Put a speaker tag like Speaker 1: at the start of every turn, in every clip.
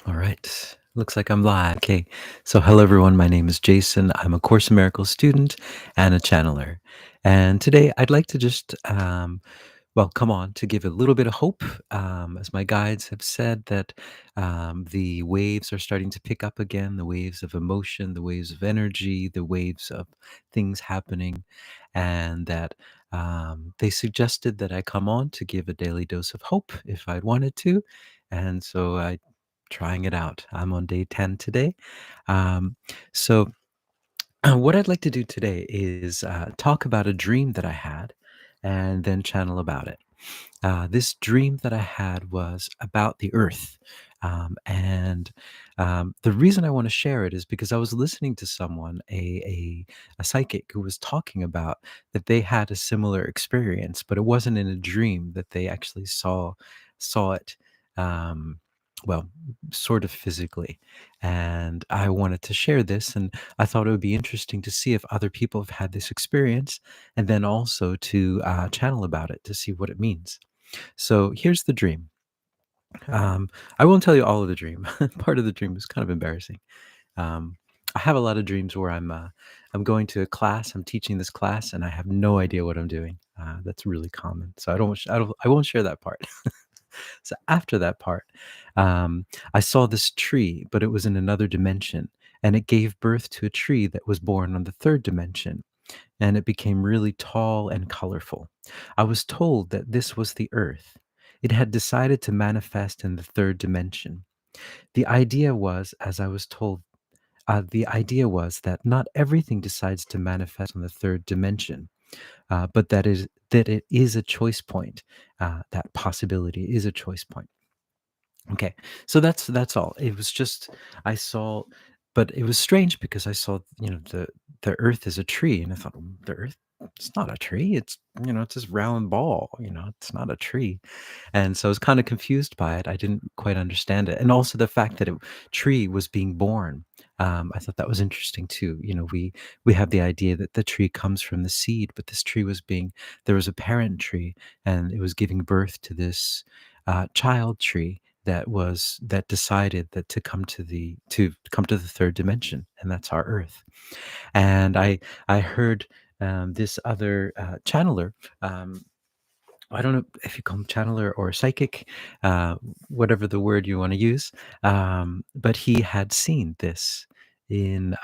Speaker 1: All right. Looks like I'm live. Okay. So, hello, everyone. My name is Jason. I'm a Course in Miracles student and a channeler. And today I'd like to just, come on to give a little bit of hope. As my guides have said, that the waves are starting to pick up again, the waves of emotion, the waves of energy, the waves of things happening. And that they suggested that I come on to give a daily dose of hope if I'd wanted to. And so I trying it out. I'm on day 10 today. Um, so, what I'd like to do today is talk about a dream that I had and then channel about it. This dream that I had was about the earth. And the reason I want to share it is because I was listening to someone, a psychic, who was talking about that they had a similar experience, but it wasn't in a dream, that they actually saw it. Um, well, sort of physically. And I wanted to share this, and I thought it would be interesting to see if other people have had this experience, and then also to channel about it to see what it means. So here's the dream. Um, I won't tell you all of the dream. Part of the dream is kind of embarrassing. Um, I have a lot of dreams where I'm going to a class, I'm teaching this class, and I have no idea what I'm doing. That's really common. So I won't share that part. So after that part, um, I saw this tree, but it was in another dimension, and it gave birth to a tree that was born on the third dimension, and it became really tall and colorful. I was told that this was the earth. It had decided to manifest in the third dimension. The idea was, as I was told, the idea was that not everything decides to manifest on the third dimension, but that it is a choice point. That possibility is a choice point. Okay, so that's all. It was just I saw, but it was strange because I saw, the Earth is a tree, and I thought, the Earth, it's not a tree. It's it's this round ball. It's not a tree, and so I was kind of confused by it. I didn't quite understand it, and also the fact that a tree was being born. I thought that was interesting too. We have the idea that the tree comes from the seed, but this tree was being there was a parent tree, and it was giving birth to this child tree that decided that to come to the third dimension, and that's our earth. And I heard this other channeler. um, I don't know if you call him channeler or psychic, uh, whatever the word you want to use, but he had seen this in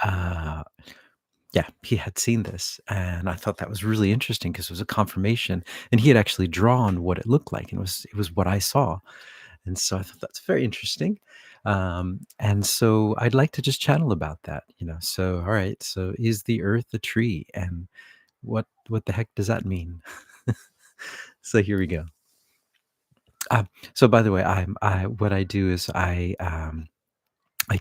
Speaker 1: yeah, he had seen this, and I thought that was really interesting because it was a confirmation, and he had actually drawn what it looked like, and it was what I saw. And so I thought that's very interesting. And so I'd like to just channel about that. So, all right. So is the earth a tree? And what the heck does that mean? So here we go. So by the way, I what I do is I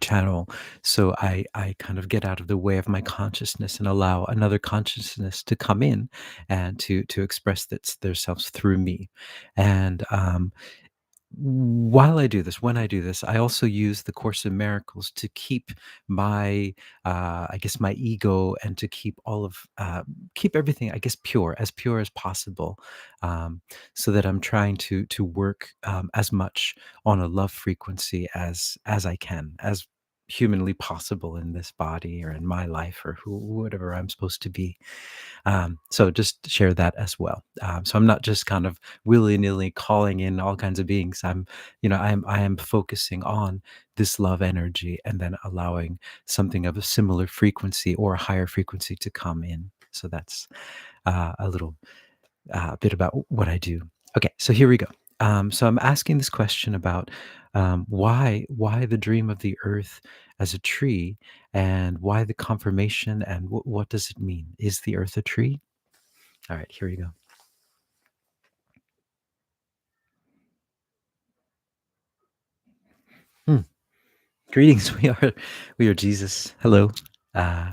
Speaker 1: channel, so I kind of get out of the way of my consciousness and allow another consciousness to come in and to express themselves through me. And while I do this, when I do this, I also use the Course in Miracles to keep my, I guess, my ego, and to keep everything, I guess, pure as possible, um, so that I'm trying to work as much on a love frequency as I can, as humanly possible in this body or in my life or whatever I'm supposed to be. So just share that as well. So I'm not just kind of willy nilly calling in all kinds of beings. I am focusing on this love energy, and then allowing something of a similar frequency or a higher frequency to come in. So that's a little bit about what I do. Okay, so here we go. So I'm asking this question about why the dream of the earth as a tree, and why the confirmation, and what does it mean? Is the earth a tree? All right, here we go. Hmm. Greetings. We are Jesus. Hello. Uh,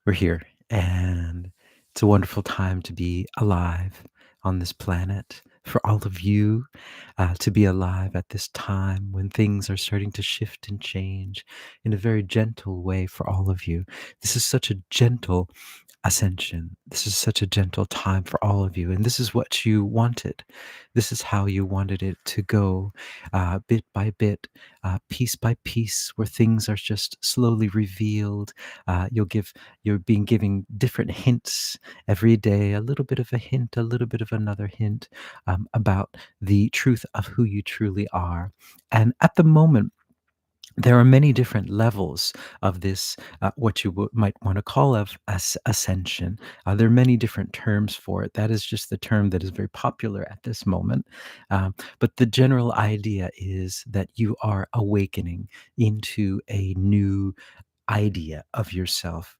Speaker 1: we're here, and it's a wonderful time to be alive on this planet. For all of you to be alive at this time when things are starting to shift and change in a very gentle way for all of you. This is such a gentle ascension. This is such a gentle time for all of you. And this is what you wanted. This is how you wanted it to go, bit by bit. piece by piece, where things are just slowly revealed. You're being giving different hints every day, a little bit of a hint, a little bit of another hint about the truth of who you truly are. And at the moment, there are many different levels of this, what you might want to call of ascension. There are many different terms for it. That is just the term that is very popular at this moment. But the general idea is that you are awakening into a new idea of yourself,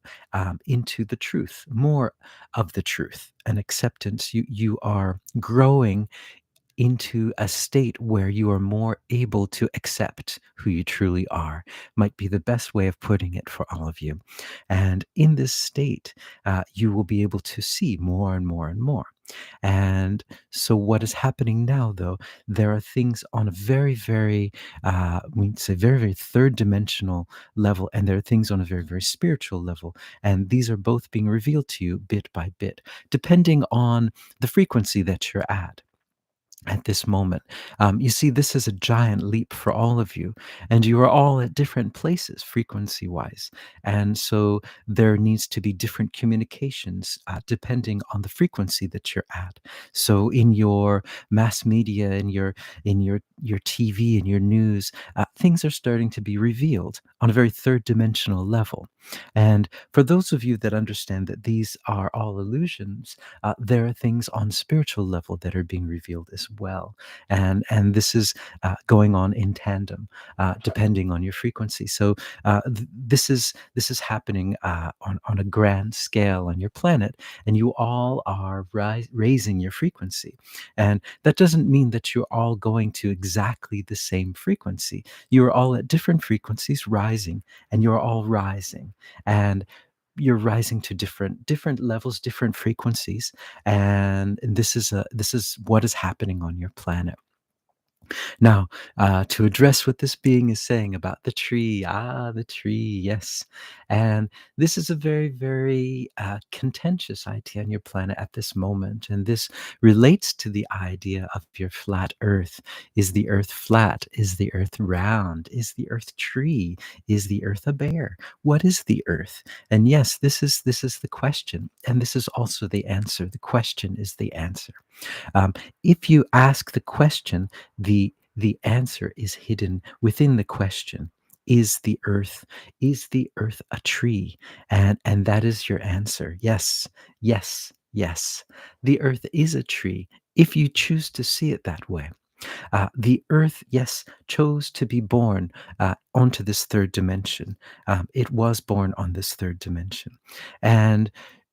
Speaker 1: into the truth, more of the truth and acceptance. You are growing into a state where you are more able to accept who you truly are, might be the best way of putting it for all of you. And in this state, you will be able to see more and more and more. And so, what is happening now, though, there are things on a very, very, we say, very, very third dimensional level, and there are things on a very, very spiritual level. And these are both being revealed to you bit by bit, depending on the frequency that you're at this moment. You see, this is a giant leap for all of you, and you are all at different places frequency wise. And so there needs to be different communications depending on the frequency that you're at. So in your mass media, in your TV and your news, things are starting to be revealed on a very third dimensional level. And for those of you that understand that these are all illusions, there are things on spiritual level that are being revealed as well, and this is going on in tandem, depending on your frequency. So this is happening on a grand scale on your planet, and you all are raising your frequency, and that doesn't mean that you're all going to exactly the same frequency. You are all at different frequencies rising, and you're all rising, and you're rising to different levels, different frequencies, and this is what is happening on your planet. Now, to address what this being is saying about the tree, the tree, yes. And this is a very, very contentious idea on your planet at this moment. And this relates to the idea of your flat earth. Is the earth flat? Is the earth round? Is the earth tree? Is the earth a bear? What is the earth? And yes, this is the question. And this is also the answer. The question is the answer. Um, if you ask the question, the answer is hidden within the question. Is the earth a tree? And that is your answer. Yes, yes, yes. The earth is a tree if you choose to see it that way. The earth, yes, chose to be born onto this third dimension. It was born on this third dimension. And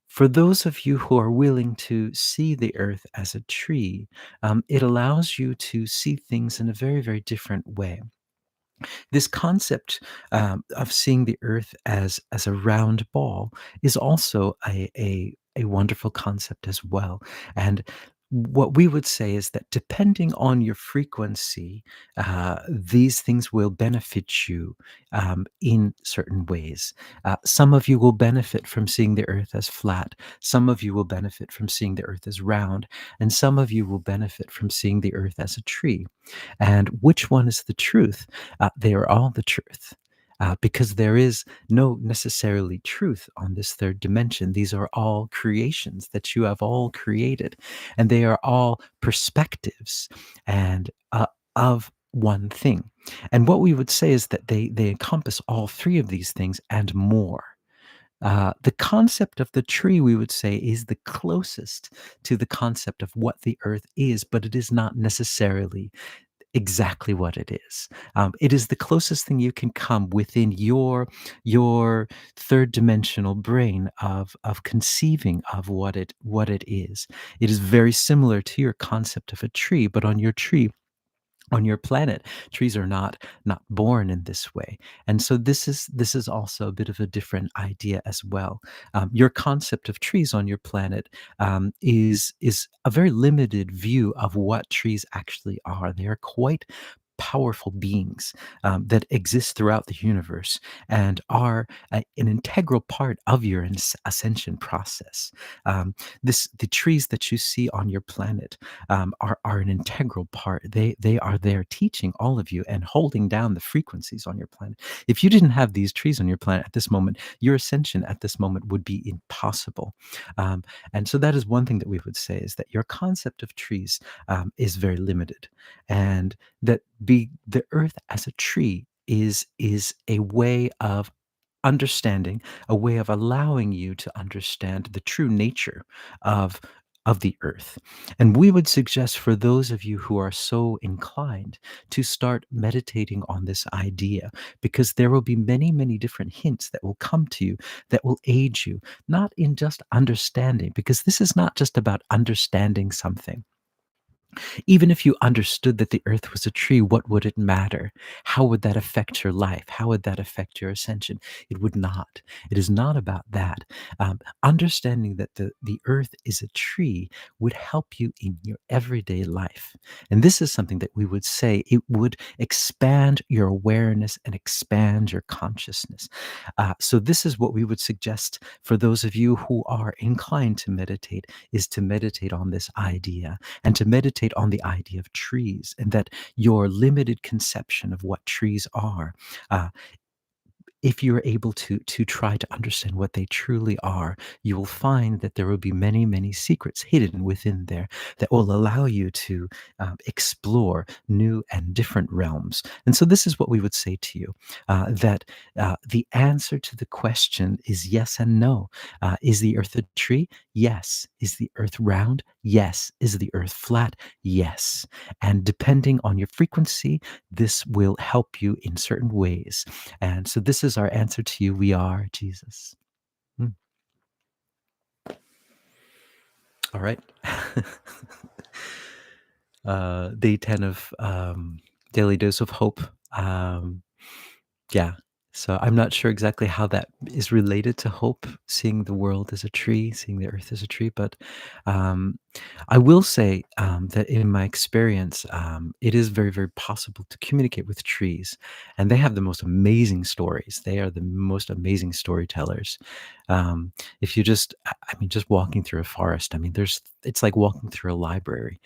Speaker 1: for those of you who are willing to see the earth as a tree, it allows you to see things in a very, very different way. This concept of seeing the earth as a round ball is also a wonderful concept as well. And what we would say is that depending on your frequency, these things will benefit you in certain ways. Some of you will benefit from seeing the earth as flat. Some of you will benefit from seeing the earth as round. And some of you will benefit from seeing the earth as a tree. And which one is the truth? They are all the truth. Because there is no necessarily truth on this third dimension. These are all creations that you have all created, and they are all perspectives and of one thing. And what we would say is that they encompass all three of these things and more. The concept of the tree, we would say, is the closest to the concept of what the earth is, but it is not necessarily exactly what it is. It is the closest thing you can come within your third dimensional brain of conceiving of what it is. It is very similar to your concept of a tree, but on your planet, trees are not born in this way. And so this is also a bit of a different idea as well. Your concept of trees on your planet is a very limited view of what trees actually are. They are quite powerful beings that exist throughout the universe and are an integral part of your ascension process. The trees that you see on your planet are an integral part. They are there teaching all of you and holding down the frequencies on your planet. If you didn't have these trees on your planet at this moment, your ascension at this moment would be impossible. And so that is one thing that we would say, is that your concept of trees is very limited, and that the earth as a tree is a way of understanding, a way of allowing you to understand the true nature of the earth. And we would suggest, for those of you who are so inclined, to start meditating on this idea, because there will be many, many different hints that will come to you that will aid you, not in just understanding, because this is not just about understanding something. Even if you understood that the earth was a tree, what would it matter? How would that affect your life? How would that affect your ascension? It would not. It is not about that. Understanding that the earth is a tree would help you in your everyday life. And this is something that we would say it would expand your awareness and expand your consciousness. So this is what we would suggest for those of you who are inclined to meditate, is to meditate on this idea, and to meditate on the idea of trees, and that your limited conception of what trees are, uh, if you're able to try to understand what they truly are, you will find that there will be many, many secrets hidden within there that will allow you to explore new and different realms. And so this is what we would say to you, that the answer to the question is yes and no. Is the earth a tree? Yes. Is the earth round? Yes. Is the earth flat? Yes. And depending on your frequency, this will help you in certain ways. And so this is our answer to you. We are Jesus. Mm. All right. Day 10 of Daily Dose of Hope. Um, Yeah. So I'm not sure exactly how that is related to hope, seeing the world as a tree, seeing the earth as a tree. But um, I will say that in my experience, it is very, very possible to communicate with trees. And they have the most amazing stories. They are the most amazing storytellers. If you just, I mean, just walking through a forest, I mean, it's like walking through a library.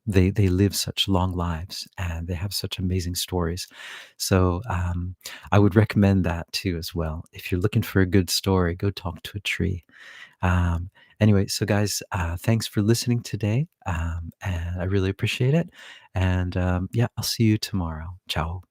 Speaker 1: They live such long lives, and they have such amazing stories. So, I would recommend that too as well. If you're looking for a good story, go talk to a tree. Um, anyway, so guys, thanks for listening today, and I really appreciate it. And yeah, I'll see you tomorrow. Ciao.